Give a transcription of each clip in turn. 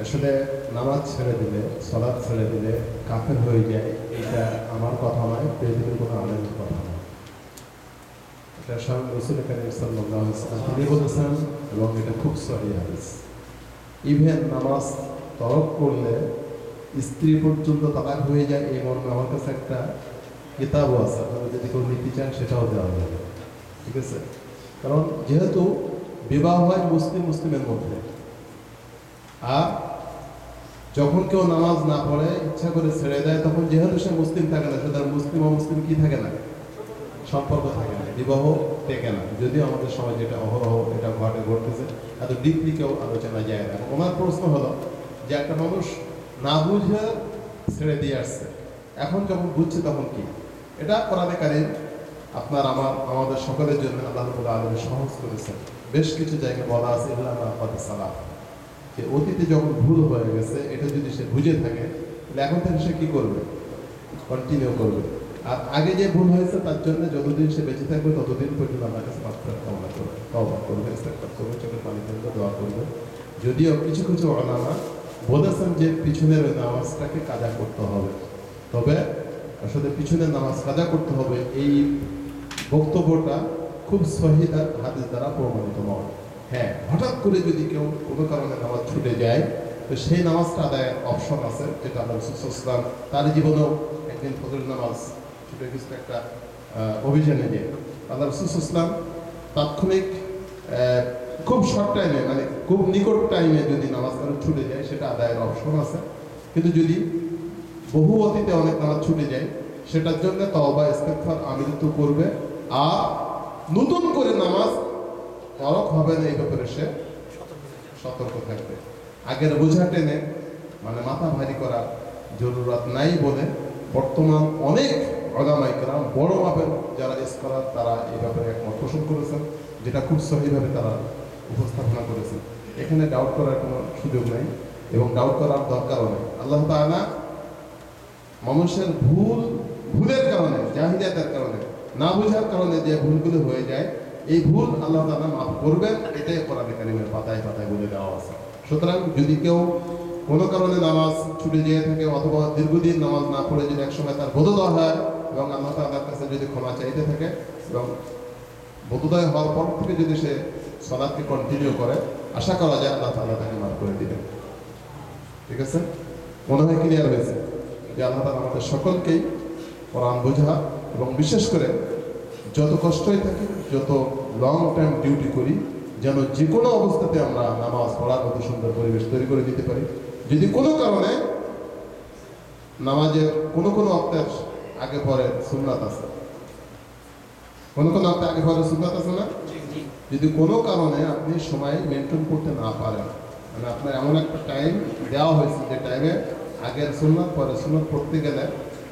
আসলে নামাজ ছেড়ে দিলে, সালাত ছেড়ে দিলে কাফের হয়ে যায়, এটা আমার কথা নয়, পৃথিবীর কোনো আলেমের কথা নয়। এটা স্বয়ং রাসূল কারীম সাল্লাল্লাহু আলাইহি ওয়াসাল্লাম তিনি বলেছেন, এবং এটা খুব সহিহ হাদিস। ইভেন নামাজ তরক করলে স্ত্রী পর্যন্ত তালাক হয়ে যায়, এই মর্মে আমার কাছে একটা কিতাবও আছে, আপনারা যদি কেউ নিতে চান সেটাও দেওয়া যাবে। ঠিক আছে, কারণ যেহেতু বিবাহ হয় মুসলিমের মধ্যে, আর যখন কেউ নামাজ না পড়ে ইচ্ছা করে ছেড়ে দেয়, তখন যেহেতু সে মুসলিম থাকে না, সুতরাং মুসলিম কি থাকে না, সম্পর্ক থাকে না, বিবাহ টেকে না। যদিও আমাদের সমাজে এটা অহরহ এটা ঘটতেছে, এত ডিপলি কেউ আলোচনা যায় না। ওনার প্রশ্ন হলো যে একটা মানুষ না বুঝে ছেড়ে দিয়ে আসছে, এখন যখন বুঝছে তখন কি? এটা কোরআনে কারীম আমাদের সকলের জন্য আল্লাহ রাব্বুল আলামিন সহজ করেছেন। বেশ কিছু জায়গায় বলা আছে ইল্লা মা ক্বাদ সালাফ, যে অতীতে যখন ভুল হয়ে গেছে এটা যদি সে বুঝে থাকে, তাহলে এখন থেকে সে কি করবে? কন্টিনিউ করবে। আর আগে যে ভুল হয়েছে তার জন্য যতদিন সে বেঁচে থাকবে ততদিন পর্যন্ত আল্লাহর কাছে মাগফিরাত কামনা করবে, তওবা করবে, ইস্তেগফার করবে, চোখের পানি ফেলবে, দোয়া করবে। যদিও কিছু কিছু উলামা বলেছেন যে পিছনের ওই নামাজটাকে কাজা করতে হবে, তবে আসলে পিছনের নামাজ কাজা করতে হবে এই বক্তব্যটা খুব সহিহ হাদিস দ্বারা প্রমাণিত নয়। হ্যাঁ, হঠাৎ করে যদি কেউ কোনো কারণে নামাজ ছুটে যায়, তো সেই নামাজটা আদায়ের অপশন আছে, যেটা আল্লাহ রাসূল সাল্লাল্লাহু আলাইহি ওয়াসাল্লাম তার জীবনেও একদিন ফজরের নামাজ ছুটে গেছিল একটা অভিযানে গিয়ে। আল্লাহ রাসূল সাল্লাল্লাহু আলাইহি ওয়াসাল্লাম তাৎক্ষণিক খুব শর্ট টাইমে, মানে খুব নিকট টাইমে যদি নামাজ ছুটে যায় সেটা আদায়ের অপশন আছে। কিন্তু যদি বহু অতীতে অনেক নামাজ ছুটে যায়, সেটার জন্য তওবা ইস্তেগফার আমৃত করবে, আর নতুন করে নামাজ তরক হবে না এই ব্যাপারে সে সতর্ক থাকবে। আগের বোঝা টেনে মানে মাথা ভারী করার জরুরত নাই বলে বর্তমান অনেক উলামা ইকরাম বড় মাপের যারা স্কলার তারা এই ব্যাপারে একমত পোষণ করেছেন, যেটা খুব সহিভাবে তারা উপস্থাপনা করেছেন। এখানে ডাউট করার কোনো সুযোগ নেই এবং ডাউট করার দরকারও নেই। আল্লাহ তাআলা মানুষের ভুলের কারণে, জাহিলিয়াতের কারণে, না বোঝার কারণে যে ভুলগুলো হয়ে যায়, এই ভুল আল্লাহ তাআলা মাফ করবেন, এটাই কোরআনে কারীমের পাতায় পাতায় বলে দেওয়া আছে। সুতরাং যদি কেউ কোনো কারণে নামাজ ছুটে যেয়ে থাকে, অথবা দীর্ঘদিন নামাজ না পড়ে যদি একসময় তার বোধোদয় হয় এবং আল্লাহ তাআলার কাছে যদি ক্ষমা চাইতে থাকে, এবং বোধোদয় হওয়ার পর থেকে যদি সে সালাতকে কন্টিনিউ করে, আশা করা যায় আল্লাহ তাআলা তাকে মাফ করে দিবেন। ঠিক আছে, মনে হয় ক্লিয়ার হয়েছে যে আল্লাহ তাআলা আমাদের সকলকেই কোরআন বোঝা এবং বিশেষ করে যত কষ্টই থাকি, যত লং টাইম ডিউটি করি, যেন যে কোনো অবস্থাতে আমরা নামাজ পড়ার মতো সুন্দর পরিবেশ তৈরি করে দিতে পারি। যদি কোনো কারণে নামাজের কোনো অক্তের আগে পরে সুন্নাত আছে, কোনো অক্তে আগে পরে সুন্নাত আছে না? যদি কোনো কারণে আপনি সময় মেনটেন করতে না পারেন, মানে আপনার এমন একটা টাইম দেওয়া হয়েছে যে টাইমে আগের সুন্নাত পরে সুন্নাত পড়তে গেলে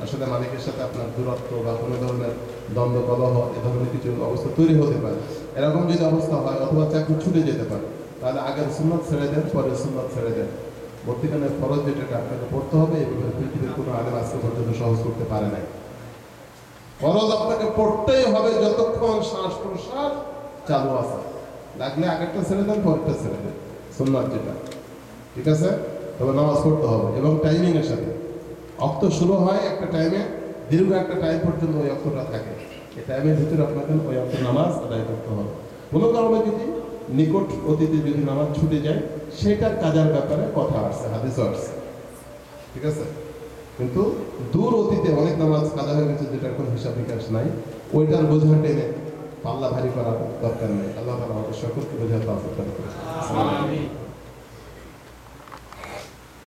আসলে মালিকের সাথে আপনার দূরত্ব বা কোনো ধরনের দ্বন্দ্ব কলহ এ ধরনের কিছু অবস্থা তৈরি হতে পারে। এরকম যদি অবস্থা হয়, অথবা চাকরি ছুটে যেতে পারে, তাহলে আগের সুন্নাত ছেড়ে দেন, পরের সুন্নাত ছেড়ে দেন। বর্তমানে ফরজ যেটাকে আপনাকে পড়তে হবে, এই ব্যাপারে পৃথিবীর কোনো আলেম আজকে পর্যন্ত সহজ করতে পারে নাই। ফরজ আপনাকে পড়তেই হবে যতক্ষণ শ্বাস প্রশ্বাস চালু আছে। লাগলে আগেরটা ছেড়ে দেন, পরেরটা ছেড়ে দেন, সুন্নাত যেটা। ঠিক আছে, তবে নামাজ পড়তে হবে এবং টাইমিং এর সাথে। অক্ত শুরু হয় একটা টাইমে, দীর্ঘ একটা টাইম পর্যন্ত ওই অক্তটা থাকে। এই টাইমের ভিতরে আপনাকে ওই অক্ত নামাজ আদায় করতে হবে। কোনো কারণে যদি নিকট অতীতে যদি নামাজ ছুটে যায়, সেটার কাজার ব্যাপারে কথা আসছে, হাদিস আসছে। ঠিক আছে, কিন্তু দূর অতীতে অনেক নামাজ কাজা হয়ে গেছে, যেটার কোনো হিসাব নিকাশ নাই, ওইটার বোঝা টেনে পাল্লা ভারী করার দরকার নেই। আল্লাহ তাআলা আমাদের সকলকে বোঝার তৌফিক দান করুন।